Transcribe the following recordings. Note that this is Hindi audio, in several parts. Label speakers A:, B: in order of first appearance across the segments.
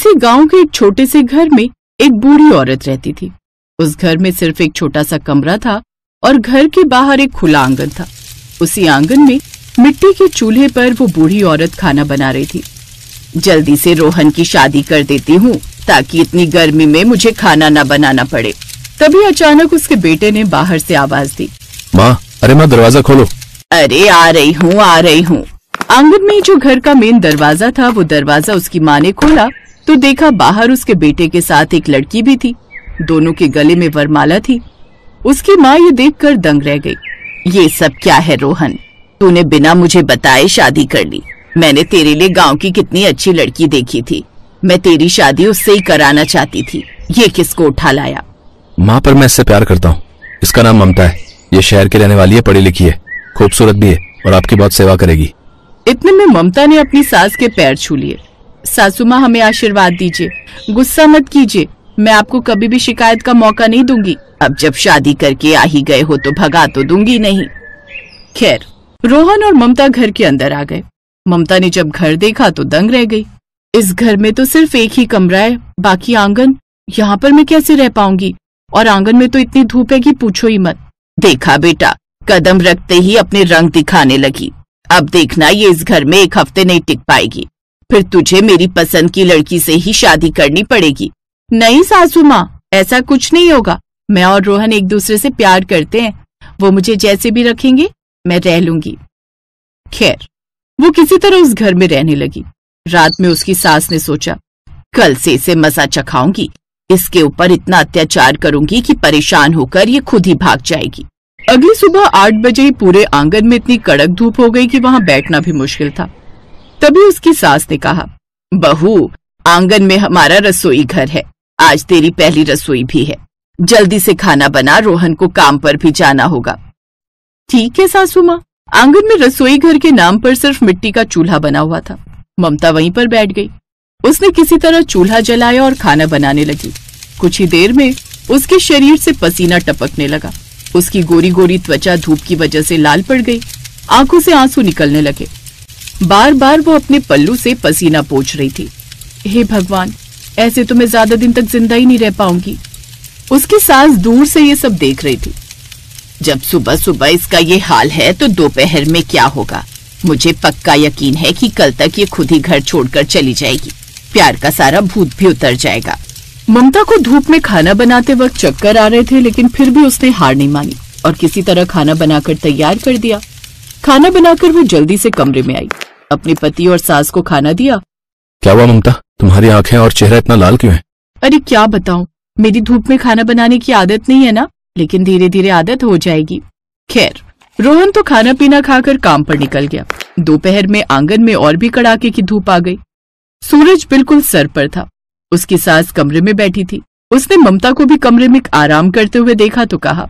A: किसी गांव के एक छोटे से घर में एक बूढ़ी औरत रहती थी। उस घर में सिर्फ एक छोटा सा कमरा था और घर के बाहर एक खुला आंगन था। उसी आंगन में मिट्टी के चूल्हे पर वो बूढ़ी औरत खाना बना रही थी। जल्दी से रोहन की शादी कर देती हूँ ताकि इतनी गर्मी में मुझे खाना न बनाना पड़े। तभी अचानक उसके बेटे ने बाहर से आवाज दी,
B: माँ, अरे माँ, दरवाजा खोलो।
A: अरे आ रही हूँ। आंगन में जो घर का मेन दरवाजा था वो दरवाजा उसकी माँ ने खोला तो देखा बाहर उसके बेटे के साथ एक लड़की भी थी। दोनों के गले में वरमाला थी। उसकी माँ ये देखकर दंग रह गई। ये सब क्या है रोहन? तूने बिना मुझे बताए शादी कर ली। मैंने तेरे लिए गांव की कितनी अच्छी लड़की देखी थी। मैं तेरी शादी उससे ही कराना चाहती थी। ये किसको उठा लाया?
B: माँ, पर मैं इससे प्यार करता हूँ। इसका नाम ममता है। ये शहर की रहने वाली है, पढ़ी लिखी है, खूबसूरत भी है और आपकी बहुत सेवा करेगी।
A: इतने में ममता ने अपनी सास के पैर छू लिए। सासू माँ, हमें आशीर्वाद दीजिए, गुस्सा मत कीजिए, मैं आपको कभी भी शिकायत का मौका नहीं दूंगी। अब जब शादी करके आ ही गए हो तो भगा तो दूंगी नहीं। खैर, रोहन और ममता घर के अंदर आ गए। ममता ने जब घर देखा तो दंग रह गई। इस घर में तो सिर्फ एक ही कमरा है, बाकी आंगन। यहाँ पर मैं कैसे रह पाऊंगी? और आंगन में तो इतनी धूप है कि पूछो ही मत। देखा बेटा, कदम रखते ही अपने रंग दिखाने लगी। अब देखना, ये इस घर में एक हफ्ते नहीं टिक पाएगी। फिर तुझे मेरी पसंद की लड़की से ही शादी करनी पड़ेगी। नहीं सासू माँ, ऐसा कुछ नहीं होगा। मैं और रोहन एक दूसरे से प्यार करते हैं। वो मुझे जैसे भी रखेंगे मैं रह लूंगी। खैर, वो किसी तरह उस घर में रहने लगी। रात में उसकी सास ने सोचा, कल से इसे मजा चखाऊंगी। इसके ऊपर इतना अत्याचार करूंगी कि परेशान होकर ये खुद ही भाग जाएगी। अगली सुबह 8 बजे ही पूरे आंगन में इतनी कड़क धूप हो गई कि वहां बैठना भी मुश्किल था। तभी उसकी सास ने कहा, बहू, आंगन में हमारा रसोई घर है। आज तेरी पहली रसोई भी है। जल्दी से खाना बना, रोहन को काम पर भी जाना होगा। ठीक है सासू माँ। आंगन में रसोई घर के नाम पर सिर्फ मिट्टी का चूल्हा बना हुआ था। ममता वहीं पर बैठ गई। उसने किसी तरह चूल्हा जलाया और खाना बनाने लगी। कुछ ही देर में उसके शरीर से पसीना टपकने लगा। उसकी गोरी गोरी त्वचा धूप की वजह से लाल पड़ गई। आंखों से आंसू निकलने लगे। बार बार वो अपने पल्लू से पसीना पोंछ रही थी। हे भगवान, ऐसे तो मैं ज्यादा दिन तक जिंदा ही नहीं रह पाऊंगी। उसकी सास दूर से ये सब देख रही थी। जब सुबह सुबह इसका ये हाल है तो दोपहर में क्या होगा? मुझे पक्का यकीन है कि कल तक ये खुद ही घर छोड़कर चली जाएगी। प्यार का सारा भूत भी उतर जाएगा। ममता को धूप में खाना बनाते वक्त चक्कर आ रहे थे, लेकिन फिर भी उसने हार नहीं मानी और किसी तरह खाना बनाकर तैयार कर दिया। खाना बनाकर वो जल्दी से कमरे में आई। अपने पति और सास को खाना दिया।
B: क्या हुआ ममता, तुम्हारी आंखें और चेहरा इतना लाल क्यों है?
A: अरे क्या बताऊं, मेरी धूप में खाना बनाने की आदत नहीं है ना, लेकिन धीरे धीरे आदत हो जाएगी। खैर, रोहन तो खाना पीना खाकर काम पर निकल गया। दोपहर में आंगन में और भी कड़ाके की धूप आ गई। सूरज बिल्कुल सर पर था। उसकी सास कमरे में बैठी थी। उसने ममता को भी कमरे में आराम करते हुए देखा तो कहा,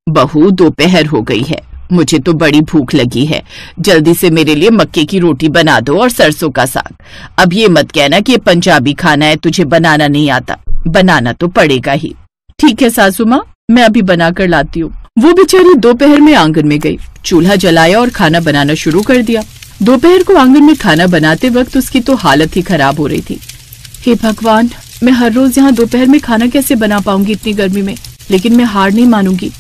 A: बहू, दोपहर हो गई है, मुझे तो बड़ी भूख लगी है। जल्दी से मेरे लिए मक्के की रोटी बना दो और सरसों का साग। अब ये मत कहना कि ये पंजाबी खाना है, तुझे बनाना नहीं आता। बनाना तो पड़ेगा ही। ठीक है सासू माँ, मैं अभी बना कर लाती हूँ। वो बेचारी दोपहर में आंगन में गई, चूल्हा जलाया और खाना बनाना शुरू कर दिया। दोपहर को आंगन में खाना बनाते वक्त उसकी तो हालत ही खराब हो रही थी। हे भगवान, मैं हर रोज यहाँ दोपहर में खाना कैसे बना पाऊंगी इतनी गर्मी में? लेकिन मैं हार नहीं मानूंगी।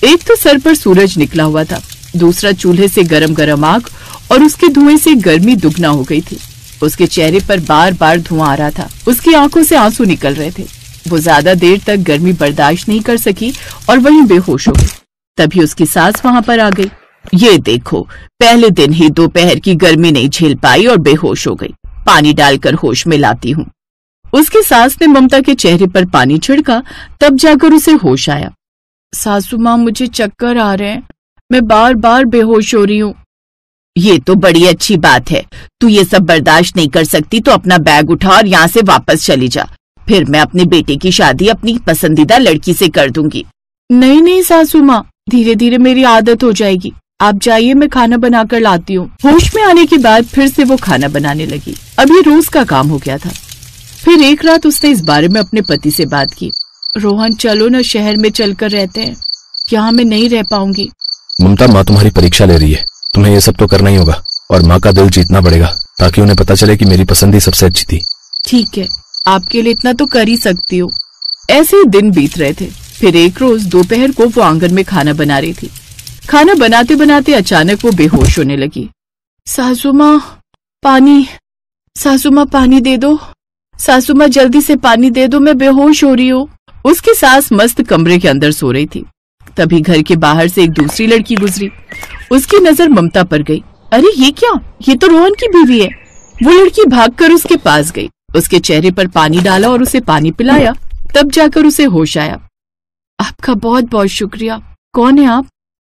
A: एक तो सर पर सूरज निकला हुआ था, दूसरा चूल्हे से गरम गरम आग और उसके धुएं से गर्मी दुगना हो गई थी। उसके चेहरे पर बार बार धुआं आ रहा था। उसकी आंखों से आंसू निकल रहे थे। वो ज्यादा देर तक गर्मी बर्दाश्त नहीं कर सकी और वहीं बेहोश हो गई। तभी उसकी सास वहां पर आ गई। ये देखो, पहले दिन ही दोपहर की गर्मी नहीं झेल पाई और बेहोश हो गई। पानी डालकर होश में लाती हूँ। उसकी सास ने ममता के चेहरे पर पानी छिड़का, तब जाकर उसे होश आया। सासू माँ, मुझे चक्कर आ रहे हैं, मैं बार बार बेहोश हो रही हूँ। ये तो बड़ी अच्छी बात है। तू ये सब बर्दाश्त नहीं कर सकती तो अपना बैग उठा और यहाँ से वापस चली जा। फिर मैं अपने बेटे की शादी अपनी पसंदीदा लड़की से कर दूंगी। नहीं नहीं सासू माँ, धीरे धीरे मेरी आदत हो जाएगी। आप जाइए, मैं खाना बनाकर लाती हूँ। होश में आने के बाद फिर से वो खाना बनाने लगी। अब ये रोज का काम हो गया था। फिर एक रात उसने इस बारे में अपने पति से बात की। रोहन, चलो ना, शहर में चलकर रहते हैं, यहाँ मैं नहीं रह पाऊंगी।
B: ममता, माँ तुम्हारी परीक्षा ले रही है, तुम्हें ये सब तो करना ही होगा और माँ का दिल जीतना पड़ेगा ताकि उन्हें पता चले कि मेरी पसंद ही सबसे अच्छी थी।
A: ठीक है, आपके लिए इतना तो कर ही सकती हूँ। ऐसे ही दिन बीत रहे थे। फिर एक रोज दोपहर को वो आंगन में खाना बना रही थी। खाना बनाते बनाते अचानक वो बेहोश होने लगी। सासू माँ पानी, सासू माँ पानी दे दो, सासू माँ जल्दी से पानी दे दो, मैं बेहोश हो रही हूँ। उसकी सास मस्त कमरे के अंदर सो रही थी। तभी घर के बाहर से एक दूसरी लड़की गुजरी। उसकी नजर ममता पर गई। अरे ये क्या, ये तो रोहन की बीवी है। वो लड़की भागकर उसके पास गई, उसके चेहरे पर पानी डाला और उसे पानी पिलाया। तब जाकर उसे होश आया। आपका बहुत बहुत शुक्रिया। कौन है आप?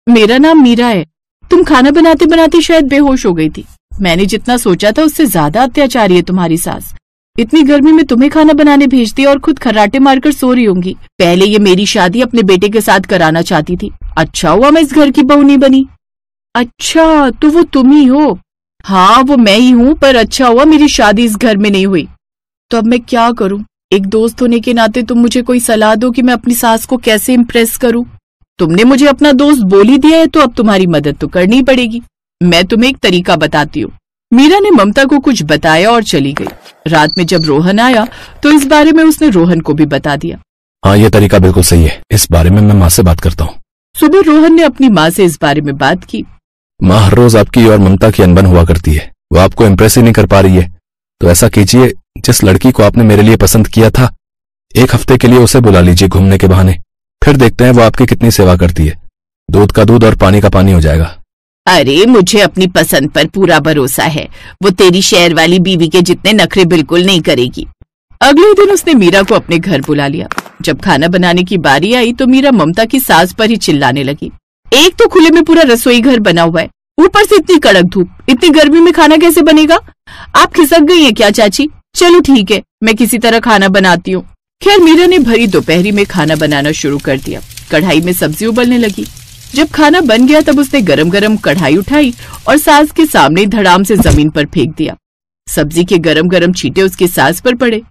A: मेरा नाम मीरा है। तुम खाना बनाते बनाते शायद बेहोश हो गई थी। मैंने जितना सोचा था उससे ज्यादा अत्याचारी है तुम्हारी सास। इतनी गर्मी में तुम्हें खाना बनाने भेज दिया और खुद खर्राटे मारकर सो रही होंगी। पहले ये मेरी शादी अपने बेटे के साथ कराना चाहती थी। अच्छा हुआ मैं इस घर की बहू नहीं बनी। अच्छा, तो वो तुम ही हो? हाँ, वो मैं ही हूँ, पर अच्छा हुआ मेरी शादी इस घर में नहीं हुई। तो अब मैं क्या करूँ? एक दोस्त होने के नाते तुम मुझे कोई सलाह दो कि मैं अपनी सास को कैसे इम्प्रेस करूँ। तुमने मुझे अपना दोस्त बोल ही दिया है तो अब तुम्हारी मदद तो करनी ही पड़ेगी। मैं तुम्हें एक तरीका बताती हूँ। मीरा ने ममता को कुछ बताया और चली गई। रात में जब रोहन आया तो इस बारे में उसने रोहन को भी बता दिया।
B: हाँ, ये तरीका बिल्कुल सही है। इस बारे में मैं माँ से बात करता हूँ।
A: सुबह रोहन ने अपनी माँ से इस बारे में बात की।
B: माँ हर रोज आपकी और ममता की अनबन हुआ करती है। वो आपको इम्प्रेस ही नहीं कर पा रही है। तो ऐसा कीजिए, जिस लड़की को आपने मेरे लिए पसंद किया था, एक हफ्ते के लिए उसे बुला लीजिए घूमने के बहाने। फिर देखते हैं वो आपकी कितनी सेवा करती है। दूध का दूध और पानी का पानी हो जाएगा।
A: अरे मुझे अपनी पसंद पर पूरा भरोसा है। वो तेरी शहर वाली बीवी के जितने नखरे बिल्कुल नहीं करेगी। अगले दिन उसने मीरा को अपने घर बुला लिया। जब खाना बनाने की बारी आई तो मीरा ममता की सास पर ही चिल्लाने लगी। एक तो खुले में पूरा रसोई घर बना हुआ है, ऊपर से इतनी कड़क धूप, इतनी गर्मी में खाना कैसे बनेगा? आप खिसक गई हैं क्या चाची? चलो ठीक है, मैं किसी तरह खाना बनाती हूँ। खैर मीरा ने भरी दोपहरी में खाना बनाना शुरू कर दिया। कढ़ाई में सब्जी उबलने लगी। जब खाना बन गया तब उसने गरम गरम कढ़ाई उठाई और सास के सामने धड़ाम से जमीन पर फेंक दिया। सब्जी के गरम गरम छींटे उसकी सास पर पड़े।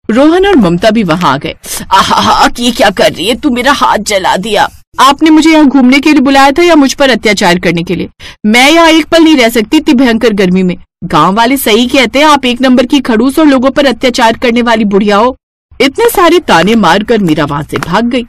A: रोहन और ममता भी वहां आ गए। आहा, ये क्या कर रही है? तू मेरा हाथ जला दिया। आपने मुझे यहाँ घूमने के लिए बुलाया था या मुझ पर अत्याचार करने के लिए? मैं यहाँ एक पल नहीं रह सकती इतनी भयंकर गर्मी में। गांव वाले सही कहते हैं, आप एक नंबर की खड़ूस और लोगों पर अत्याचार करने वाली बुढ़िया हो। इतने सारे ताने मारकर मीरा वहां से भाग गई।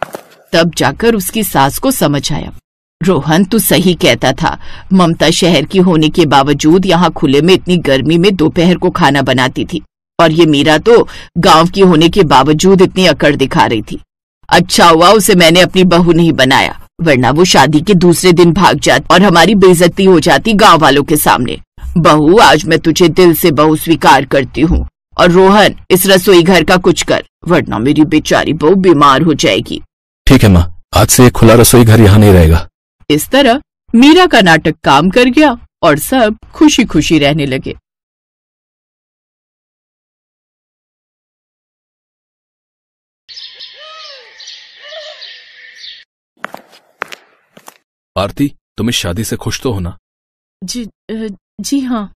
A: तब जाकर उसकी सास को समझ आया। रोहन, तू सही कहता था। ममता शहर की होने के बावजूद यहाँ खुले में इतनी गर्मी में दोपहर को खाना बनाती थी, और ये मीरा तो गांव की होने के बावजूद इतनी अकड़ दिखा रही थी। अच्छा हुआ उसे मैंने अपनी बहू नहीं बनाया, वरना वो शादी के दूसरे दिन भाग जाती और हमारी बेइज्जती हो जाती गांव वालों के सामने। बहू, आज मैं तुझे दिल से बहू स्वीकार करती हूँ। और रोहन, इस रसोई घर का कुछ कर, वरना मेरी बेचारी बहू बीमार हो जाएगी।
B: ठीक है माँ, आज से खुला रसोई घर यहाँ नहीं रहेगा।
A: इस तरह मीरा का नाटक काम कर गया और सब खुशी खुशी रहने लगे।
B: आरती, तुम इस शादी से खुश तो हो ना?
A: जी हाँ।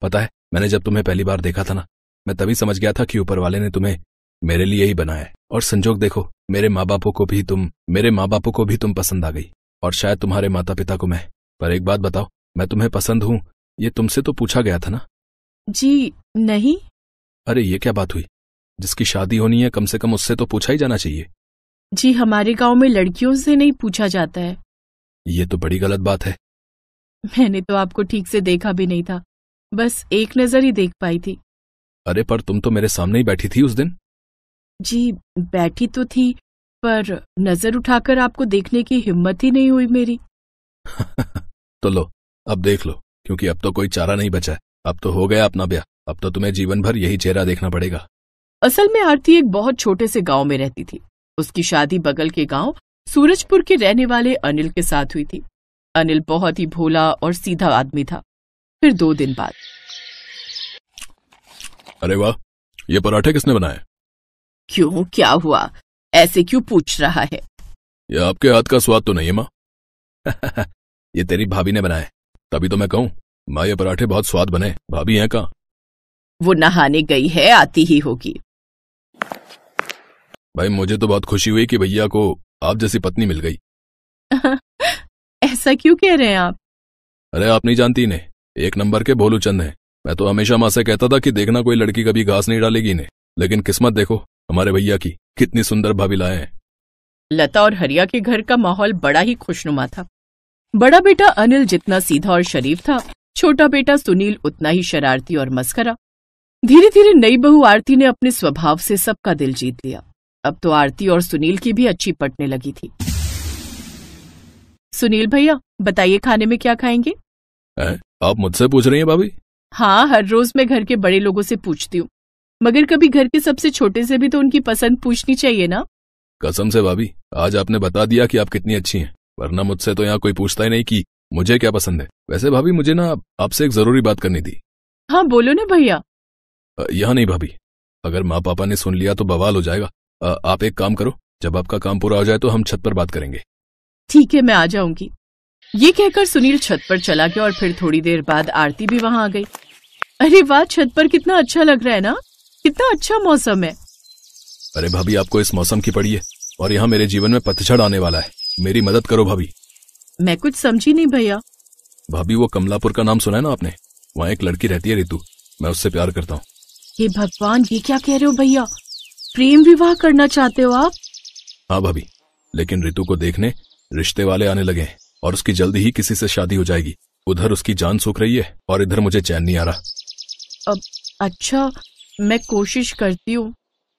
B: पता है, मैंने जब तुम्हें पहली बार देखा था ना, मैं तभी समझ गया था कि ऊपर वाले ने तुम्हें मेरे लिए ही बनाया है। और संजोग देखो, मेरे माँ बापों को भी तुम पसंद आ गई, और शायद तुम्हारे माता पिता को मैं। पर एक बात बताओ, मैं तुम्हें पसंद हूँ ये तुमसे तो पूछा गया था ना?
A: जी नहीं।
B: अरे ये क्या बात हुई? जिसकी शादी होनी है कम से कम उससे तो पूछा ही जाना चाहिए।
A: जी, हमारे गांव में लड़कियों से नहीं पूछा जाता है।
B: ये तो बड़ी गलत बात है।
A: मैंने तो आपको ठीक से देखा भी नहीं था, बस एक नजर ही देख पाई थी।
B: अरे पर तुम तो मेरे सामने ही बैठी थी उस दिन।
A: जी बैठी तो थी, पर नजर उठाकर आपको देखने की हिम्मत ही नहीं हुई मेरी।
B: तो लो, अब देख लो, क्योंकि अब तो कोई चारा नहीं बचा है। अब तो हो गया अपना ब्याह। अब तो तुम्हें जीवन भर यही चेहरा देखना पड़ेगा।
A: असल में आरती एक बहुत छोटे से गांव में रहती थी। उसकी शादी बगल के गांव सूरजपुर के रहने वाले अनिल के साथ हुई थी। अनिल बहुत ही भोला और सीधा आदमी था। फिर 2 दिन बाद,
B: अरे वाह, ये पराठे किसने बनाए?
A: क्यों, क्या हुआ? ऐसे क्यों पूछ रहा है?
B: ये आपके हाथ का स्वाद तो नहीं है माँ? ये तेरी भाभी ने बनाए, तभी तो मैं कहूँ माँ ये पराठे बहुत स्वाद बने। भाभी हैं कहाँ?
A: वो नहाने गई है, आती ही होगी।
B: भाई मुझे तो बहुत खुशी हुई कि भैया को आप जैसी पत्नी मिल गई।
A: ऐसा क्यों कह रहे हैं आप?
B: अरे आप नहीं जानती इन्हें, एक नंबर के भोलू चंद हैं। मैं तो हमेशा माँ से कहता था कि देखना कोई लड़की कभी घास नहीं डालेगी इन्हें, लेकिन किस्मत देखो हमारे भैया की, कितनी सुंदर भाभी लाए हैं।
A: लता और हरिया के घर का माहौल बड़ा ही खुशनुमा था। बड़ा बेटा अनिल जितना सीधा और शरीफ था, छोटा बेटा सुनील उतना ही शरारती और मस्करा। धीरे धीरे नई बहू आरती ने अपने स्वभाव से सबका दिल जीत लिया। अब तो आरती और सुनील की भी अच्छी पटने लगी थी। सुनील भैया बताइए खाने में क्या खाएंगे?
B: आप मुझसे पूछ रही हैं भाभी?
A: हाँ, हर रोज मैं घर के बड़े लोगों से पूछती हूँ, मगर कभी घर के सबसे छोटे से भी तो उनकी पसंद पूछनी चाहिए ना।
B: कसम से भाभी, आज आपने बता दिया कि आप कितनी अच्छी हैं, वरना मुझसे तो यहाँ कोई पूछता ही नहीं कि मुझे क्या पसंद है। वैसे भाभी मुझे ना आपसे एक जरूरी बात करनी थी।
A: हाँ बोलो ना भैया।
B: यहाँ नहीं भाभी, अगर माँ पापा ने सुन लिया तो बवाल हो जाएगा। आप एक काम करो, जब आपका काम पूरा हो जाए तो हम छत पर बात करेंगे।
A: ठीक है, मैं आ जाऊंगी। ये कहकर सुनील छत पर चला गया और फिर थोड़ी देर बाद आरती भी वहां आ गई। अरे वाह, छत पर कितना अच्छा लग रहा है ना, कितना अच्छा मौसम है।
B: अरे भाभी आपको इस मौसम की पड़ी है, और यहाँ मेरे जीवन में पतझड़ आने वाला है, मेरी मदद करो भाभी।
A: मैं कुछ समझी नहीं भैया।
B: भाभी वो कमलापुर का नाम सुना है ना आपने? वहाँ एक लड़की रहती है रितु, मैं उससे प्यार करता हूँ।
A: हे भगवान, ये क्या कह रहे हो भैया? प्रेम विवाह करना चाहते हो आप?
B: हाँ भाभी, लेकिन रितु को देखने रिश्ते वाले आने लगे हैं और उसकी जल्दी ही किसी से शादी हो जाएगी। उधर उसकी जान सूख रही है और इधर मुझे चैन नहीं आ रहा।
A: अब अच्छा, मैं कोशिश करती हूँ।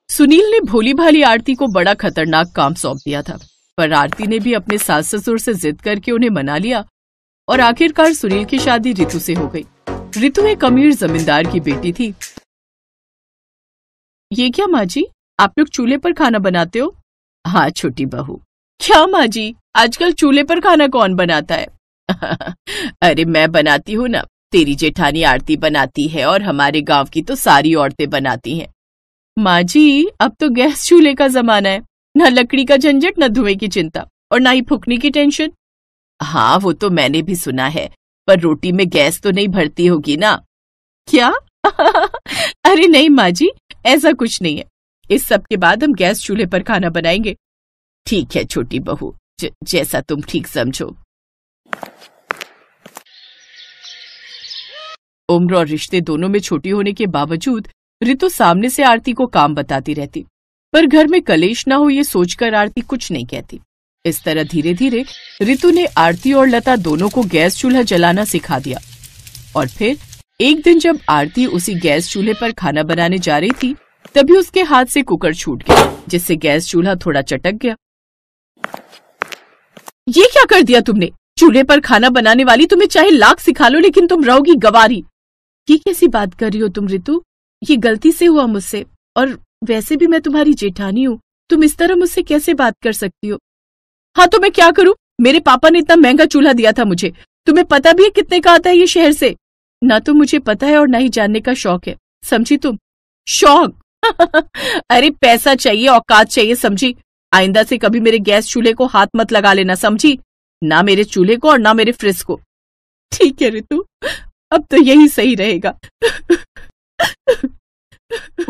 A: सुनील ने भोली भाली आरती को बड़ा खतरनाक काम सौंप दिया था, पर आरती ने भी अपने सास ससुर से जिद करके उन्हें मना लिया और आखिरकार सुनील की शादी रितु से हो गई। रितु एक अमीर जमींदार की बेटी थी। ये क्या माँ जी, आप लोग चूल्हे पर खाना बनाते हो? हाँ छोटी बहू। क्या माँ जी, आजकल चूल्हे पर खाना कौन बनाता है? अरे मैं बनाती हूँ ना, तेरी जेठानी आरती बनाती है और हमारे गांव की तो सारी औरतें बनाती हैं। माँ जी, अब तो गैस चूल्हे का जमाना है, न लकड़ी का झंझट, न धुएं की चिंता और न ही फूकने की टेंशन। हाँ वो तो मैंने भी सुना है, पर रोटी में गैस तो नहीं भरती होगी ना? क्या? अरे नहीं माँ जी, ऐसा कुछ नहीं है। इस सब के बाद हम गैस चूल्हे पर खाना बनाएंगे। ठीक है छोटी बहू, जैसा तुम ठीक समझो। उम्र और रिश्ते दोनों में छोटी होने के बावजूद रितु सामने से आरती को काम बताती रहती, पर घर में कलेश ना हो ये सोचकर आरती कुछ नहीं कहती। इस तरह धीरे धीरे रितु ने आरती और लता दोनों को गैस चूल्हा जलाना सिखा दिया। और फिर एक दिन जब आरती उसी गैस चूल्हे पर खाना बनाने जा रही थी, तभी उसके हाथ से कुकर छूट गया, जिससे गैस चूल्हा थोड़ा चटक गया। ये क्या कर दिया तुमने? चूल्हे पर खाना बनाने वाली तुम्हें चाहे लाख सिखा लो, लेकिन तुम रहोगी गवारी। ये कैसी बात कर रही हो तुम रितु? ये गलती से हुआ मुझसे, और वैसे भी मैं तुम्हारी जेठानी हूँ, तुम इस तरह मुझसे कैसे बात कर सकती हो? हाँ तो मैं क्या करूँ, मेरे पापा ने इतना महंगा चूल्हा दिया था मुझे, तुम्हें पता भी है कितने का आता है ये शहर से? ना तो मुझे पता है और ना ही जानने का शौक है, समझी तुम? शौक? अरे पैसा चाहिए, औकात चाहिए, समझी? आइंदा से कभी मेरे गैस चूल्हे को हाथ मत लगा लेना, समझी? ना मेरे चूल्हे को और ना मेरे फ्रिज को। ठीक है रितु, अब तो यही सही रहेगा।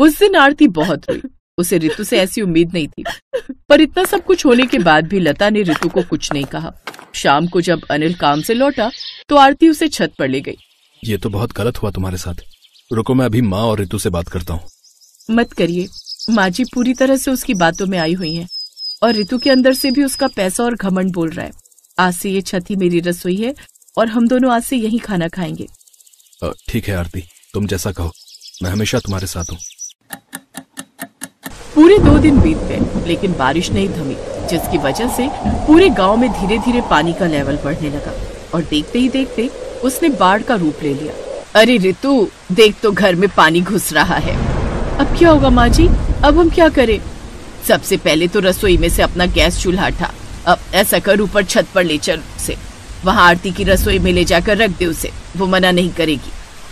A: उस दिन आरती बहुत रोई, उसे रितु से ऐसी उम्मीद नहीं थी, पर इतना सब कुछ होने के बाद भी लता ने रितु को कुछ नहीं कहा। शाम को जब अनिल काम से लौटा तो आरती उसे छत पर ले गई।
B: ये तो बहुत गलत हुआ तुम्हारे साथ, रुको मैं अभी माँ और रितु से बात करता हूँ।
A: मत करिए, माँ जी पूरी तरह से उसकी बातों में आई हुई हैं, और रितु के अंदर से भी उसका पैसा और घमंड बोल रहा है। आज से ये छत ही मेरी रसोई है और हम दोनों आज से यहीं खाना खाएंगे।
B: ठीक है आरती, तुम जैसा कहो, मैं हमेशा तुम्हारे साथ हूँ।
A: पूरे 2 दिन बीत गए, लेकिन बारिश नहीं थमी, जिसकी वजह से पूरे गांव में धीरे धीरे पानी का लेवल बढ़ने लगा और देखते ही देखते उसने बाढ़ का रूप ले लिया। अरे रितु, देख तो घर में पानी घुस रहा है। अब क्या होगा माँ जी, अब हम क्या करें? सबसे पहले तो रसोई में से अपना गैस चूल्हा हटा, अब ऐसा कर ऊपर छत पर ले चल उसे, वहाँ आरती की रसोई में ले जाकर रख दे उसे, वो मना नहीं करेगी।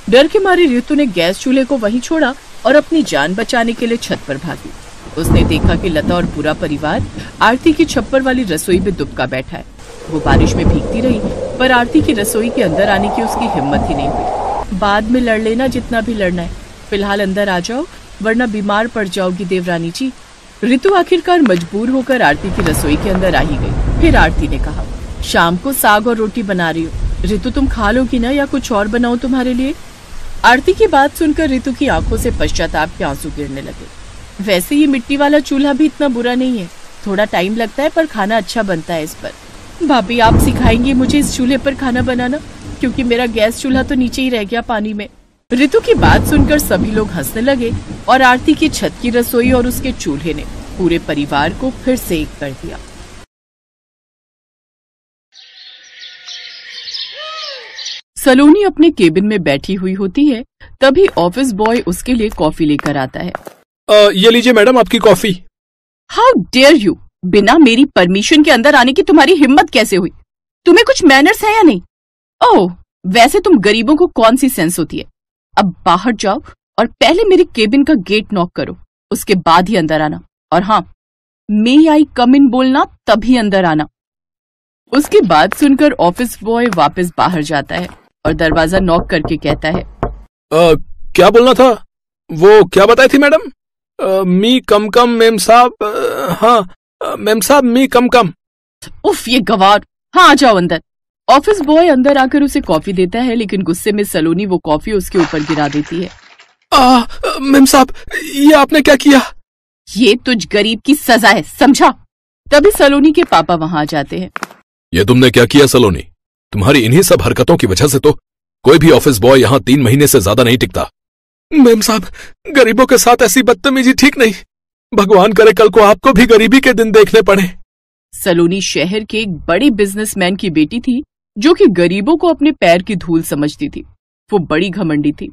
A: डर के मारे रितु ने गैस चूल्हे को वहीं छोड़ा और अपनी जान बचाने के लिए छत पर भागी। उसने देखा कि लता और पूरा परिवार आरती की छप्पर वाली रसोई में दुबका बैठा है। वो बारिश में भीगती रही, पर आरती की रसोई के अंदर आने की उसकी हिम्मत ही नहीं हुई। बाद में लड़ लेना जितना भी लड़ना है, फिलहाल अंदर आ जाओ, वरना बीमार पड़ जाओगी देवरानी जी। रितु आखिरकार मजबूर होकर आरती की रसोई के अंदर आ ही गई। फिर आरती ने कहा, शाम को साग और रोटी बना रही हो, रितु तुम खा लोगी ना, या कुछ और बनाऊं तुम्हारे लिए? आरती की बात सुनकर रितु की आंखों से पश्चाताप के आंसू गिरने लगे। वैसे ये मिट्टी वाला चूल्हा भी इतना बुरा नहीं है, थोड़ा टाइम लगता है पर खाना अच्छा बनता है इस पर। भाभी आप सिखाएंगी मुझे इस चूल्हे पर खाना बनाना, क्योंकि मेरा गैस चूल्हा तो नीचे ही रह गया पानी में। ऋतु की बात सुनकर सभी लोग हंसने लगे और आरती की छत की रसोई और उसके चूल्हे ने पूरे परिवार को फिर से एक कर दिया। सलोनी अपने केबिन में बैठी हुई होती है, तभी ऑफिस बॉय उसके लिए कॉफी लेकर आता है।
B: ये लीजिए मैडम आपकी कॉफी।
A: हाउ डेयर यू, बिना मेरी परमिशन के अंदर आने की तुम्हारी हिम्मत कैसे हुई? तुम्हें कुछ मैनर्स है या नहीं? ओह, वैसे तुम गरीबों को कौन सी सेंस होती है? अब बाहर जाओ और पहले मेरे केबिन का गेट नॉक करो, उसके बाद ही अंदर आना। और हाँ, मे आई कम इन बोलना, तभी अंदर आना। उसकी बात सुनकर ऑफिस बॉय वापस बाहर जाता है और दरवाजा नॉक करके कहता है,
B: क्या बोलना था? वो क्या बताई थी मैडम? मी कम कम मेम साहब। हाँ मेम साहब, मी कम कम।
A: उफ, ये गवार। हाँ, आ जाओ अंदर। ऑफिस बॉय अंदर आकर उसे कॉफी देता है, लेकिन गुस्से में सलोनी वो कॉफी उसके ऊपर गिरा देती है।
B: मेम साहब, ये आपने क्या किया?
A: ये तुझ गरीब की सजा है, समझा? तभी सलोनी के पापा वहां आ जाते हैं।
B: ये तुमने क्या किया सलोनी? तुम्हारी इन्हीं सब हरकतों की वजह से तो कोई भी ऑफिस बॉय यहाँ 3 महीने से ज्यादा नहीं टिकता। मेम साहब, गरीबों के साथ ऐसी बदतमीजी ठीक नहीं। भगवान करे कल को आपको भी गरीबी के दिन देखने पड़े।
A: सलोनी शहर के एक बड़े बिजनेसमैन की बेटी थी, जो कि गरीबों को अपने पैर की धूल समझती थी। वो बड़ी घमंडी थी।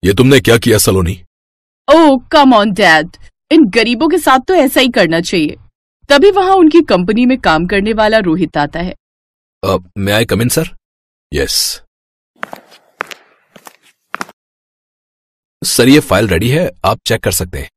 B: ये तुमने क्या किया सलोनी?
A: ओह कम ऑन डैड, इन गरीबों के साथ तो ऐसा ही करना चाहिए। तभी वहां उनकी कंपनी में काम करने वाला रोहित आता है।
B: मे आई कम इन सर? यस सर, ये फाइल रेडी है, आप चेक कर सकते हैं।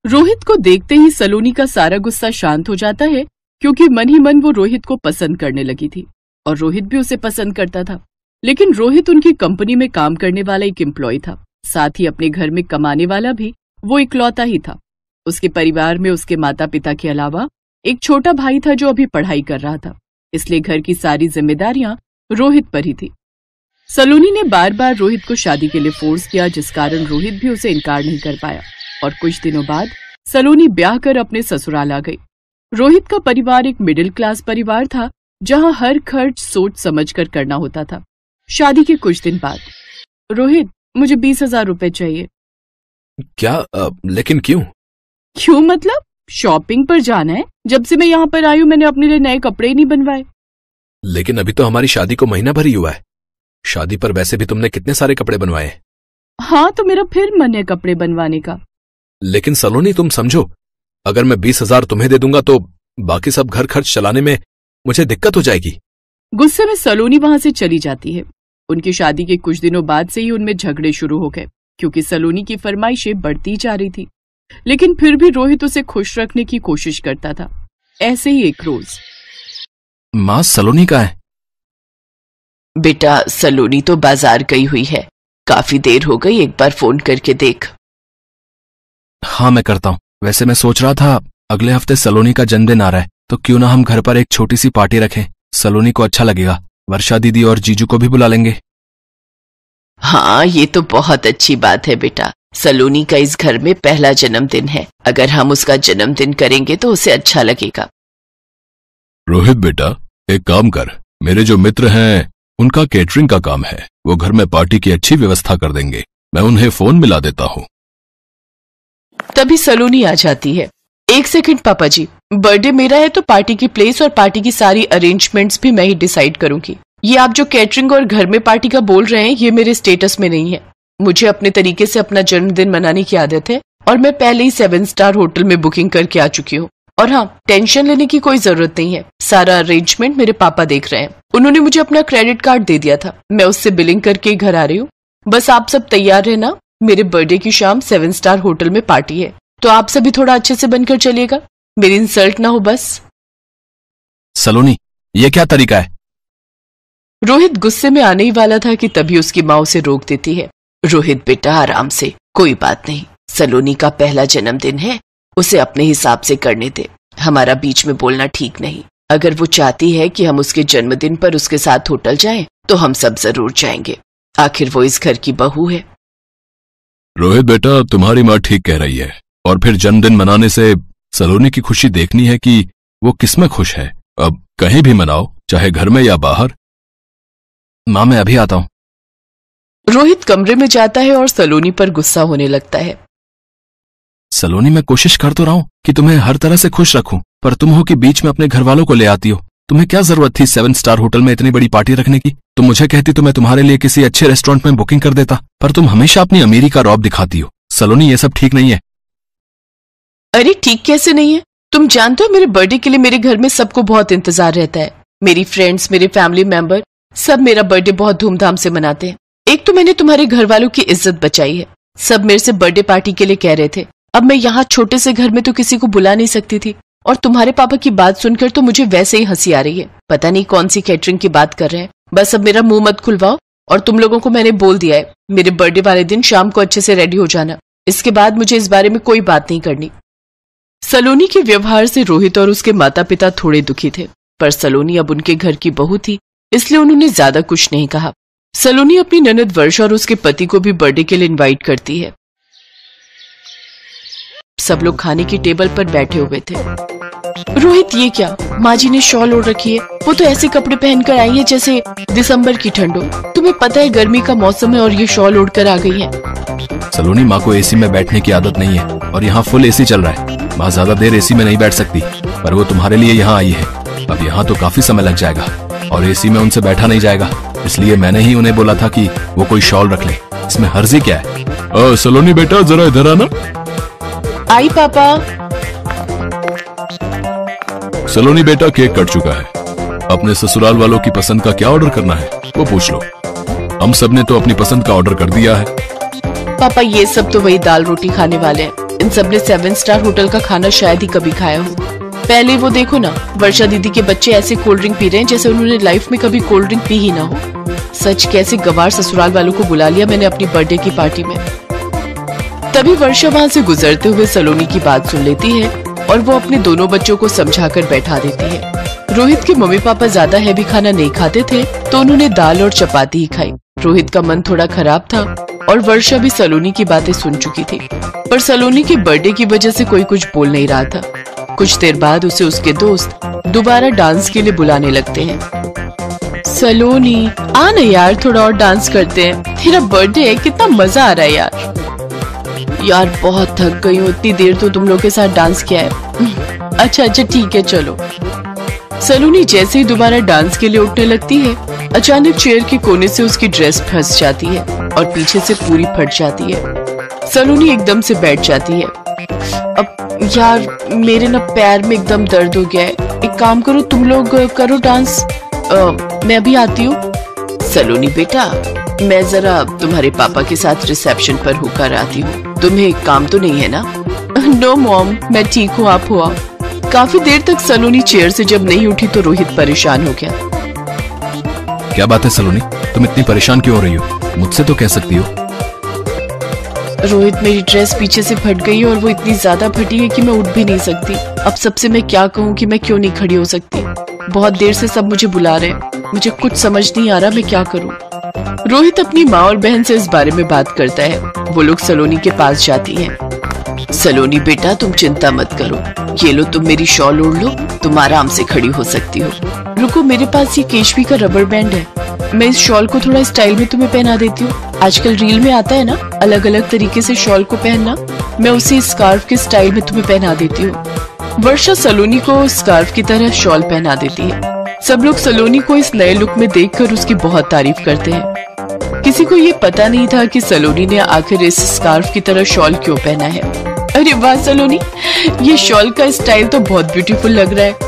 A: रोहित को देखते ही सलोनी का सारा गुस्सा शांत हो जाता है, क्योंकि मन ही मन वो रोहित को पसंद करने लगी थी और रोहित भी उसे पसंद करता था। लेकिन रोहित उनकी कंपनी में काम करने वाला एक एम्प्लॉय था, साथ ही अपने घर में कमाने वाला भी वो इकलौता ही था। उसके परिवार में उसके माता पिता के अलावा एक छोटा भाई था जो अभी पढ़ाई कर रहा था, इसलिए घर की सारी जिम्मेदारियां रोहित पर ही थी। सलोनी ने बार बार रोहित को शादी के लिए फोर्स किया, जिस कारण रोहित भी उसे इनकार नहीं कर पाया और कुछ दिनों बाद सलोनी ब्याह कर अपने ससुराल आ गई। रोहित का परिवार एक मिडिल क्लास परिवार था, जहां हर खर्च सोच समझ कर करना होता था। शादी के कुछ दिन बाद, रोहित मुझे 20,000 रुपए चाहिए।
B: क्या? लेकिन क्यों?
A: क्यों मतलब? शॉपिंग पर जाना है। जब से मैं यहाँ पर आई हूँ मैंने अपने लिए नए कपड़े ही नहीं बनवाए।
B: लेकिन अभी तो हमारी शादी को महीना भर ही हुआ है। शादी पर वैसे भी तुमने कितने सारे कपड़े बनवाए।
A: हाँ, तो मेरा फिर मन है कपड़े बनवाने का।
B: लेकिन सलोनी तुम समझो, अगर मैं 20,000 तुम्हें दे दूंगा तो बाकी सब घर खर्च चलाने में मुझे दिक्कत हो जाएगी।
A: गुस्से में सलोनी वहां से चली जाती है। उनकी शादी के कुछ दिनों बाद से ही उनमें झगड़े शुरू हो गए, क्योंकि सलोनी की फरमाइशें बढ़ती जा रही थी। लेकिन फिर भी रोहित उसे खुश रखने की कोशिश करता था। ऐसे ही एक रोज,
B: माँ सलोनी कहाँ है?
C: बेटा, सलोनी तो बाजार गई हुई है, काफी देर हो गई, एक बार फोन करके देख।
B: हाँ मैं करता हूँ। वैसे मैं सोच रहा था अगले हफ्ते सलोनी का जन्मदिन आ रहा है, तो क्यों ना हम घर पर एक छोटी सी पार्टी रखें। सलोनी को अच्छा लगेगा। वर्षा दीदी और जीजू को भी बुला लेंगे।
C: हाँ, ये तो बहुत अच्छी बात है बेटा। सलोनी का इस घर में पहला जन्मदिन है, अगर हम उसका जन्मदिन करेंगे तो उसे अच्छा लगेगा।
B: रोहित बेटा, एक काम कर, मेरे जो मित्र हैं उनका केटरिंग का काम है, वो घर में पार्टी की अच्छी व्यवस्था कर देंगे। मैं उन्हें फोन मिला देता हूँ।
C: तभी सलोनी आ जाती है। 1 सेकंड पापा जी, बर्थडे मेरा है तो पार्टी की प्लेस और पार्टी की सारी अरेंजमेंट्स भी मैं ही डिसाइड करूंगी। ये आप जो कैटरिंग और घर में पार्टी का बोल रहे हैं, ये मेरे स्टेटस में नहीं है। मुझे अपने तरीके से अपना जन्मदिन मनाने की आदत है और मैं पहले ही 7 स्टार होटल में बुकिंग करके आ चुकी हूँ। और हाँ, टेंशन लेने की कोई जरूरत नहीं है, सारा अरेंजमेंट मेरे पापा देख रहे हैं। उन्होंने मुझे अपना क्रेडिट कार्ड दे दिया था, मैं उससे बिलिंग करके घर आ रही हूँ। बस आप सब तैयार रहना, मेरे बर्थडे की शाम 7 स्टार होटल में पार्टी है, तो आप सभी थोड़ा अच्छे से बनकर चलिएगा, मेरी इंसल्ट ना हो बस।
B: सलोनी, ये क्या तरीका है?
C: रोहित गुस्से में आने ही वाला था कि तभी उसकी माँ उसे रोक देती है। रोहित बेटा, आराम से, कोई बात नहीं। सलोनी का पहला जन्मदिन है, उसे अपने हिसाब से करने दे, हमारा बीच में बोलना ठीक नहीं। अगर वो चाहती है कि हम उसके जन्मदिन पर उसके साथ होटल जाएं, तो हम सब जरूर जाएंगे, आखिर वो इस घर की बहू है।
B: रोहित बेटा, तुम्हारी माँ ठीक कह रही है, और फिर जन्मदिन मनाने से सलोनी की खुशी देखनी है कि वो किसमें खुश है। अब कहीं भी मनाओ, चाहे घर में या बाहर। माँ मैं अभी आता हूं।
C: रोहित कमरे में जाता है और सलोनी पर गुस्सा होने लगता है।
B: सलोनी मैं कोशिश कर तो रहा हूं कि तुम्हें हर तरह से खुश रखूं, पर तुम हो कि बीच में अपने घर वालों को ले आती हो। तुम्हें क्या जरूरत थी 7 स्टार होटल में इतनी बड़ी पार्टी रखने की? तुम मुझे कहती तो मैं तुम्हारे लिए किसी अच्छे रेस्टोरेंट में बुकिंग कर देता, पर तुम हमेशा अपनी अमीरी का रौब दिखाती हो। सलोनी ये सब ठीक नहीं है।
C: अरे ठीक कैसे नहीं है? तुम जानते हो मेरे बर्थडे के लिए मेरे घर में सबको बहुत इंतजार रहता है। मेरी फ्रेंड्स, मेरे फैमिली मेंबर सब मेरा बर्थडे बहुत धूमधाम से मनाते हैं। एक तो मैंने तुम्हारे घर वालों की इज्जत बचाई है। सब मेरे से बर्थडे पार्टी के लिए कह रहे थे। अब मैं यहाँ छोटे से घर में तो किसी को बुला नहीं सकती थी, और तुम्हारे पापा की बात सुनकर तो मुझे वैसे ही हंसी आ रही है। पता नहीं कौन सी कैटरिंग की बात कर रहे हैं। बस अब मेरा मुंह मत खुलवाओ, और तुम लोगों को मैंने बोल दिया है मेरे बर्थडे वाले दिन शाम को अच्छे से रेडी हो जाना। इसके बाद मुझे इस बारे में कोई बात नहीं करनी। सलोनी के व्यवहार से रोहित और उसके माता पिता थोड़े दुखी थे, पर सलोनी अब उनके घर की बहू थी, इसलिए उन्होंने ज्यादा कुछ नहीं कहा। सलोनी अपनी ननद वर्षा और उसके पति को भी बर्थडे के लिए इनवाइट करती है। सब लोग खाने की टेबल पर बैठे हुए थे। रोहित ये क्या, माँ जी ने शॉल ओढ़ रखी है। वो तो ऐसे कपड़े पहनकर आई है जैसे दिसंबर की ठंड हो। तुम्हें पता है गर्मी का मौसम है और ये शॉल ओढ़कर आ गई है।
B: सलोनी माँ को एसी में बैठने की आदत नहीं है, और यहाँ फुल एसी चल रहा है। माँ ज्यादा देर एसी में नहीं बैठ सकती, पर वो तुम्हारे लिए यहाँ आई है। अब यहाँ तो काफी समय लग जाएगा, और एसी में उनसे बैठा नहीं जाएगा, इसलिए मैंने ही उन्हें बोला था कि वो कोई शॉल रख ले। इसमें हर्जी क्या है? सलोनी बेटा जरा इधर आना।
C: आई पापा।
B: सलोनी बेटा केक कट चुका है। अपने ससुराल वालों की पसंद का क्या ऑर्डर करना है वो पूछ लो। हम सब ने तो अपनी पसंद का ऑर्डर कर दिया है।
C: पापा ये सब तो वही दाल रोटी खाने वाले हैं। इन सब ने 7 स्टार होटल का खाना शायद ही कभी खाया हो। पहले वो देखो ना, वर्षा दीदी के बच्चे ऐसे कोल्ड ड्रिंक पी रहे हैं जैसे उन्होंने लाइफ में कभी कोल्ड ड्रिंक पी ही ना हो। सच कैसे गवार ससुराल वालों को बुला लिया मैंने अपनी बर्थडे की पार्टी में। तभी वर्षा वहां से गुजरते हुए सलोनी की बात सुन लेती है और वो अपने दोनों बच्चों को समझाकर बैठा देती है। रोहित के मम्मी पापा ज्यादा हैवी खाना नहीं खाते थे, तो उन्होंने दाल और चपाती ही खाई। रोहित का मन थोड़ा खराब था और वर्षा भी सलोनी की बातें सुन चुकी थी, पर सलोनी के बर्थडे की वजह से कोई कुछ बोल नहीं रहा था। कुछ देर बाद उसे उसके दोस्त दोबारा डांस के लिए बुलाने लगते हैं। सलोनी आ ना यार, थोड़ा और डांस करते हैं। तेरा बर्थडे है, कितना मजा आ रहा है यार बहुत थक गई हूँ, इतनी देर तो तुम लोग के साथ डांस किया है। अच्छा ठीक है चलो। सलोनी जैसे ही दोबारा डांस के लिए उठने लगती है, अचानक चेयर के कोने से उसकी ड्रेस फंस जाती है और पीछे से पूरी फट जाती है। सलोनी एकदम से बैठ जाती है। अब यार मेरे ना पैर में एकदम दर्द हो गया है, एक काम करो तुम लोग करो डांस, मैं अभी आती हूँ। सलोनी बेटा मैं जरा तुम्हारे पापा के साथ रिसेप्शन पर होकर आती हूँ, तुम्हें काम तो नहीं है ना? नो मॉम मैं ठीक हूँ, आप हो आओ। काफी देर तक सलोनी चेयर से जब नहीं उठी तो रोहित परेशान हो गया।
B: क्या बात है सलोनी, तुम इतनी परेशान क्यों हो रही हो? मुझसे तो कह सकती हो।
C: रोहित मेरी ड्रेस पीछे से फट गई है और वो इतनी ज्यादा फटी है कि मैं उठ भी नहीं सकती। अब सबसे मैं क्या कहूँ कि मैं क्यों नहीं खड़ी हो सकती? बहुत देर से सब मुझे बुला रहे हैं, मुझे कुछ समझ नहीं आ रहा मैं क्या करूँ। रोहित अपनी माँ और बहन से इस बारे में बात करता है। वो लोग सलोनी के पास जाती हैं। सलोनी बेटा तुम चिंता मत करो, ये लो तुम मेरी शॉल ओढ़ लो, तुम आराम से खड़ी हो सकती हो। रुको मेरे पास ये केशवी का रबर बैंड है, मैं इस शॉल को थोड़ा स्टाइल में तुम्हें पहना देती हूँ। आजकल रील में आता है ना अलग अलग तरीके से शॉल को पहनना, मैं उसे स्कार्फ के स्टाइल में तुम्हें पहना देती हूँ। वर्षा सलोनी को स्कार्फ की तरह शॉल पहना देती है। सब लोग सलोनी को इस नए लुक में देखकर उसकी बहुत तारीफ करते हैं। किसी को ये पता नहीं था कि सलोनी ने आखिर इस स्कार्फ की तरह शॉल क्यों पहना है। अरे वाह सलोनी, ये शॉल का स्टाइल तो बहुत ब्यूटीफुल लग रहा है।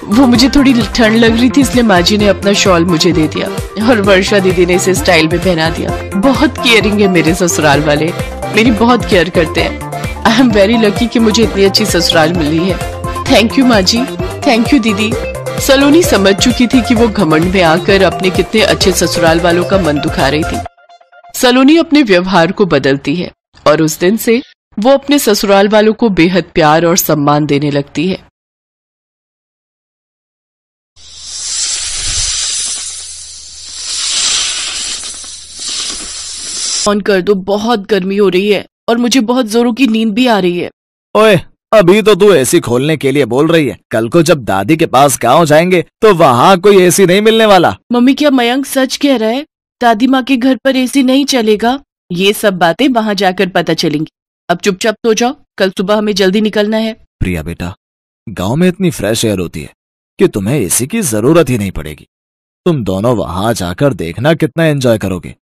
C: वो मुझे थोड़ी ठंड लग रही थी इसलिए माँ जी ने अपना शॉल मुझे दे दिया और वर्षा दीदी ने इसे स्टाइल में पहना दिया। बहुत केयरिंग है मेरे ससुराल वाले, मेरी बहुत केयर करते हैं। आई एम वेरी लकी कि मुझे इतनी अच्छी ससुराल मिली है। थैंक यू माँ जी, थैंक यू दीदी। सलोनी समझ चुकी थी कि वो घमंड में आकर अपने कितने अच्छे ससुराल वालों का मन दुखा रही थी। सलोनी अपने व्यवहार को बदलती है और उस दिन से वो अपने ससुराल वालों को बेहद प्यार और सम्मान देने लगती है। ऑन कर दो, बहुत गर्मी हो रही है। और मुझे बहुत जोरों की नींद भी आ रही है।
D: ओए, अभी तो तू एसी खोलने के लिए बोल रही है, कल को जब दादी के पास गांव जाएंगे तो वहाँ कोई एसी नहीं मिलने वाला।
C: मम्मी, क्या मयंक सच कह रहा है? दादी माँ के घर पर एसी नहीं चलेगा? ये सब बातें वहाँ जाकर पता चलेंगी। अब चुपचाप सो जाओ, कल सुबह हमें जल्दी निकलना है।
D: प्रिया बेटा, गांव में इतनी फ्रेश एयर होती है कि तुम्हें एसी की जरूरत ही नहीं पड़ेगी। तुम दोनों वहां जाकर देखना कितना एंजॉय करोगे।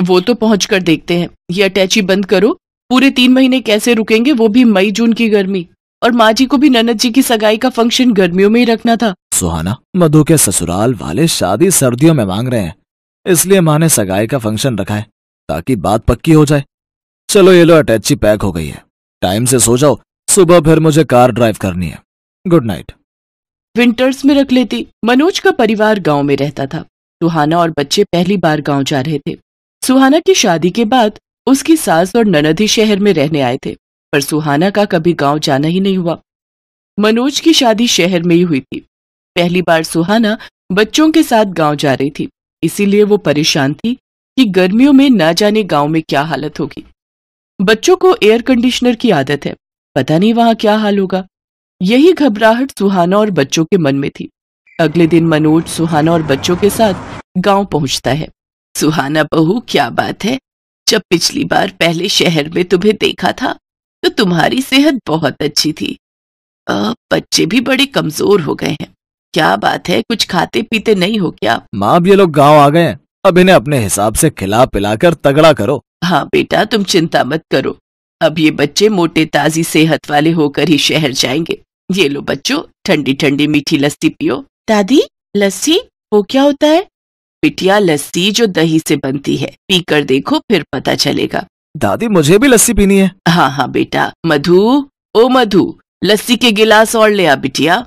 C: वो तो पहुँच कर देखते हैं। ये अटैची बंद करो। पूरे 3 महीने कैसे रुकेंगे, वो भी मई जून की गर्मी। और माँ जी को भी ननद जी की सगाई का फंक्शन गर्मियों में ही रखना था।
D: सुहाना, मधु के ससुराल वाले शादी सर्दियों में मांग रहे हैं, इसलिए माँ ने सगाई का फंक्शन रखा है ताकि बात पक्की हो जाए। चलो ये लो, अटैची पैक हो गई है। टाइम से सो जाओ, सुबह फिर मुझे कार ड्राइव करनी है। Good night.
C: विंटर्स में रख लेती। मनोज का परिवार गांव में रहता था। सुहाना और बच्चे पहली बार गांव जा रहे थे। सुहाना की शादी के बाद उसकी सास और ननद ही शहर में रहने आए थे, पर सुहाना का कभी गांव जाना ही नहीं हुआ। मनोज की शादी शहर में ही हुई थी। पहली बार सुहाना बच्चों के साथ गांव जा रही थी, इसीलिए वो परेशान थी कि गर्मियों में न जाने गांव में क्या हालत होगी। बच्चों को एयर कंडीशनर की आदत है, पता नहीं वहां क्या हाल होगा। यही घबराहट सुहाना और बच्चों के मन में थी। अगले दिन मनोज सुहाना और बच्चों के साथ गांव पहुंचता है। सुहाना बहू, क्या बात है? जब पिछली बार पहले शहर में तुम्हें देखा था तो तुम्हारी सेहत बहुत अच्छी थी। बच्चे भी बड़े कमजोर हो गए हैं। क्या बात है, कुछ खाते पीते नहीं हो क्या?
D: माँ, अब ये लोग गांव आ गए हैं, अब इन्हें अपने हिसाब से खिला पिलाकर तगड़ा करो।
C: हाँ बेटा, तुम चिंता मत करो। अब ये बच्चे मोटे ताजी सेहत वाले होकर ही शहर जाएंगे। ये लो बच्चों, ठंडी ठंडी मीठी लस्सी पियो। दादी, लस्सी वो क्या होता है? बिटिया, लस्सी जो दही से बनती है, पीकर देखो फिर पता चलेगा।
D: दादी, मुझे भी लस्सी पीनी है।
C: हाँ हाँ बेटा। मधु, ओ मधु, लस्सी के गिलास और ले आ बिटिया।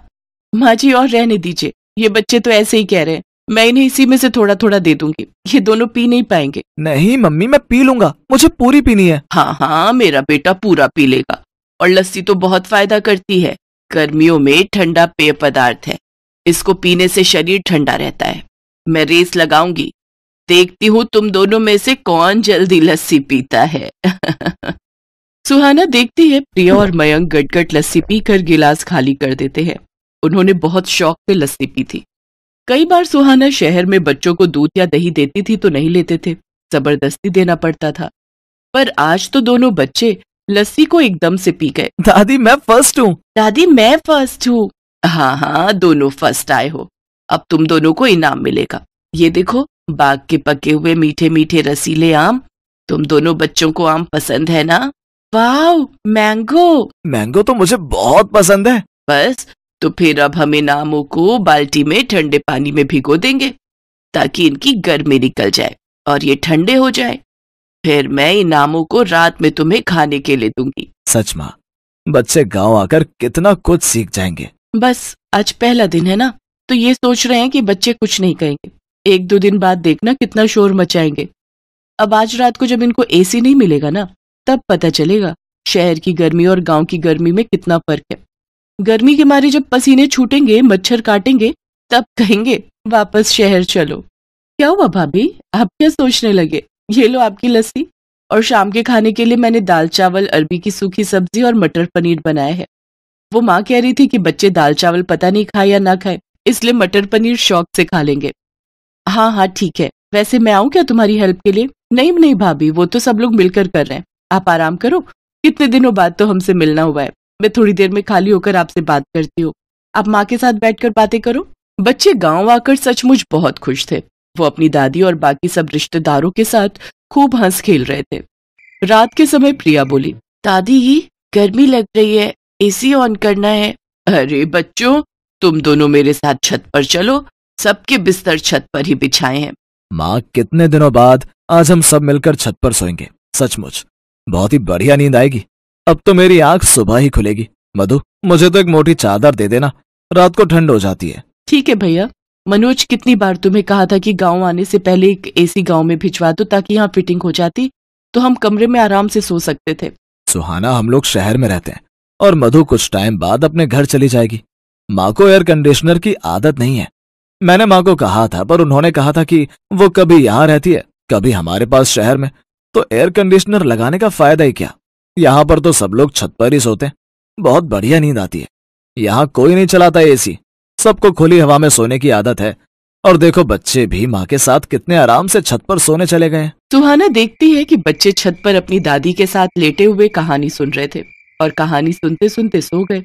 C: माँ जी, और रहने दीजिए, ये बच्चे तो ऐसे ही कह रहे हैं। मैं इन्हें इसी में से थोड़ा थोड़ा दे दूंगी, ये दोनों पी नहीं पाएंगे।
D: नहीं मम्मी, मैं पी लूंगा, मुझे पूरी पीनी है।
C: हाँ हाँ, मेरा बेटा पूरा पी लेगा। और लस्सी तो बहुत फायदा करती है। गर्मियों में ठंडा पेय पदार्थ है, इसको पीने से शरीर ठंडा रहता है। मैं रेस लगाऊंगी, देखती हूँ तुम दोनों में से कौन जल्दी लस्सी पीता है। सुहाना देखती है प्रिया और मयंक गटगट लस्सी पीकर गिलास खाली कर देते हैं। उन्होंने बहुत शौक से लस्सी पी थी। कई बार सुहाना शहर में बच्चों को दूध या दही देती थी तो नहीं लेते थे, जबरदस्ती देना पड़ता था। पर आज तो दोनों बच्चे लस्सी को एकदम से पी गए।
D: दादी, मैं फर्स्ट हूँ।
C: दादी, मैं फर्स्ट हूँ। हाँ हाँ, दोनों फर्स्ट आए हो। अब तुम दोनों को इनाम मिलेगा। ये देखो, बाग के पके हुए मीठे मीठे रसीले आम। तुम दोनों बच्चों को आम पसंद है ना? वाव, मैंगो।
D: मैंगो तो मुझे बहुत पसंद है।
C: बस, तो फिर अब हम इन आमों को बाल्टी में ठंडे पानी में भिगो देंगे ताकि इनकी गर्मी निकल जाए और ये ठंडे हो जाए। फिर मैं इन आमों को रात में तुम्हें खाने के लिए दूंगी।
D: सच माँ, बच्चे गांव आकर कितना कुछ सीख जाएंगे।
C: बस आज पहला दिन है ना, तो ये सोच रहे हैं कि बच्चे कुछ नहीं कहेंगे। 1-2 दिन बाद देखना कितना शोर मचाएंगे। अब आज रात को जब इनको एसी नहीं मिलेगा ना, तब पता चलेगा शहर की गर्मी और गांव की गर्मी में कितना फर्क है। गर्मी के मारे जब पसीने छूटेंगे, मच्छर काटेंगे, तब कहेंगे वापस शहर चलो। क्या हुआ भाभी, आप क्या सोचने लगे? ये लो आपकी लस्सी। और शाम के खाने के लिए मैंने दाल चावल, अरबी की सूखी सब्जी और मटर पनीर बनाया है। वो माँ कह रही थी कि बच्चे दाल चावल पता नहीं खाए या ना खाए, इसलिए मटर पनीर शौक से खा लेंगे। हाँ हाँ ठीक है, वैसे मैं आऊँ क्या तुम्हारी हेल्प के लिए? नहीं नहीं भाभी, वो तो सब लोग मिलकर कर रहे हैं, आप आराम करो। कितने दिनों बाद तो हमसे मिलना हुआ है। मैं थोड़ी देर में खाली होकर आपसे बात करती हूँ, आप माँ के साथ बैठकर बातें करो। बच्चे गांव आकर सचमुच बहुत खुश थे। वो अपनी दादी और बाकी सब रिश्तेदारों के साथ खूब हंस खेल रहे थे। रात के समय प्रिया बोली, दादी गर्मी लग रही है, एसी ऑन करना है। अरे बच्चों, तुम दोनों मेरे साथ छत पर चलो, सबके बिस्तर छत पर ही बिछाए हैं।
D: माँ, कितने दिनों बाद आज हम सब मिलकर छत पर सोएंगे। सचमुच बहुत ही बढ़िया नींद आएगी। अब तो मेरी आंख सुबह ही खुलेगी। मधु, मुझे तो एक मोटी चादर दे देना, रात को ठंड हो जाती है।
C: ठीक है भैया। मनोज, कितनी बार तुम्हें कहा था कि गांव आने से पहले एक एसी गांव में भिजवा दो ताकि यहाँ फिटिंग हो जाती तो हम कमरे में आराम से सो सकते थे।
D: सुहाना, हम लोग शहर में रहते हैं और मधु कुछ टाइम बाद अपने घर चली जाएगी। माँ को एयर कंडीशनर की आदत नहीं है। मैंने माँ को कहा था, पर उन्होंने कहा था कि वो कभी यहाँ रहती है, कभी हमारे पास शहर में, तो एयर कंडीशनर लगाने का फायदा ही क्या। यहाँ पर तो सब लोग छत पर ही सोते हैं। बहुत बढ़िया नींद आती है। यहाँ कोई नहीं चलाता एसी, सबको खुली हवा में सोने की आदत है। और देखो बच्चे भी माँ के साथ कितने आराम से छत पर सोने चले गए हैं।
C: सुहाना देखती है कि बच्चे छत पर अपनी दादी के साथ लेटे हुए कहानी सुन रहे थे और कहानी सुनते सुनते सो गए।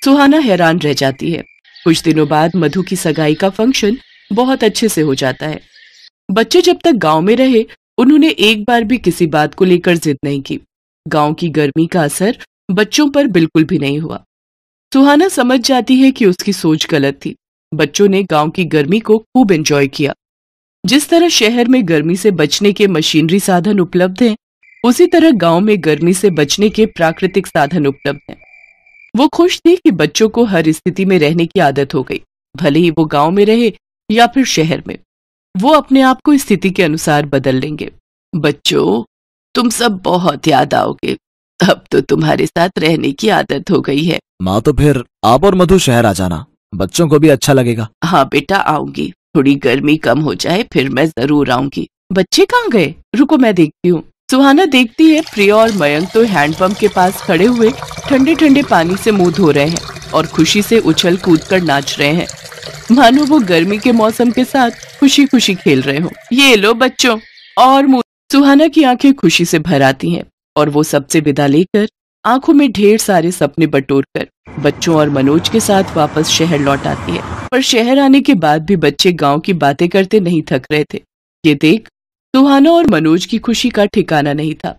C: सुहाना हैरान रह जाती है। कुछ दिनों बाद मधु की सगाई का फंक्शन बहुत अच्छे से हो जाता है। बच्चे जब तक गांव में रहे उन्होंने एक बार भी किसी बात को लेकर जिद नहीं की। गांव की गर्मी का असर बच्चों पर बिल्कुल भी नहीं हुआ। सुहाना समझ जाती है कि उसकी सोच गलत थी। बच्चों ने गांव की गर्मी को खूब एंजॉय किया। जिस तरह शहर में गर्मी से बचने के मशीनरी साधन उपलब्ध हैं, उसी तरह गांव में गर्मी से बचने के प्राकृतिक साधन उपलब्ध हैं। वो खुश थी कि बच्चों को हर स्थिति में रहने की आदत हो गई, भले ही वो गांव में रहे या फिर शहर में। वो अपने आप को स्थिति के अनुसार बदल लेंगे। बच्चों, तुम सब बहुत याद आओगे। अब तो तुम्हारे साथ रहने की आदत हो गई है।
D: माँ तो फिर आप और मधु शहर आ जाना, बच्चों को भी अच्छा लगेगा।
C: हाँ बेटा, आऊंगी। थोड़ी गर्मी कम हो जाए फिर मैं जरूर आऊंगी। बच्चे कहाँ गए? रुको मैं देखती हूँ। सुहाना देखती है प्रिया और मयंक तो हैंडपंप के पास खड़े हुए ठंडे ठंडे पानी से मुंह धो रहे हैं और खुशी से उछल कूद कर नाच रहे हैं, मानो वो गर्मी के मौसम के साथ खुशी खुशी खेल रहे हो। ये लो बच्चों, और मुंह। सुहाना की आंखें खुशी से भर आती हैं और वो सबसे विदा लेकर आंखों में ढेर सारे सपने बटोरकर बच्चों और मनोज के साथ वापस शहर लौट आती है। पर शहर आने के बाद भी बच्चे गांव की बातें करते नहीं थक रहे थे। ये देख सुहाना और मनोज की खुशी का ठिकाना नहीं था।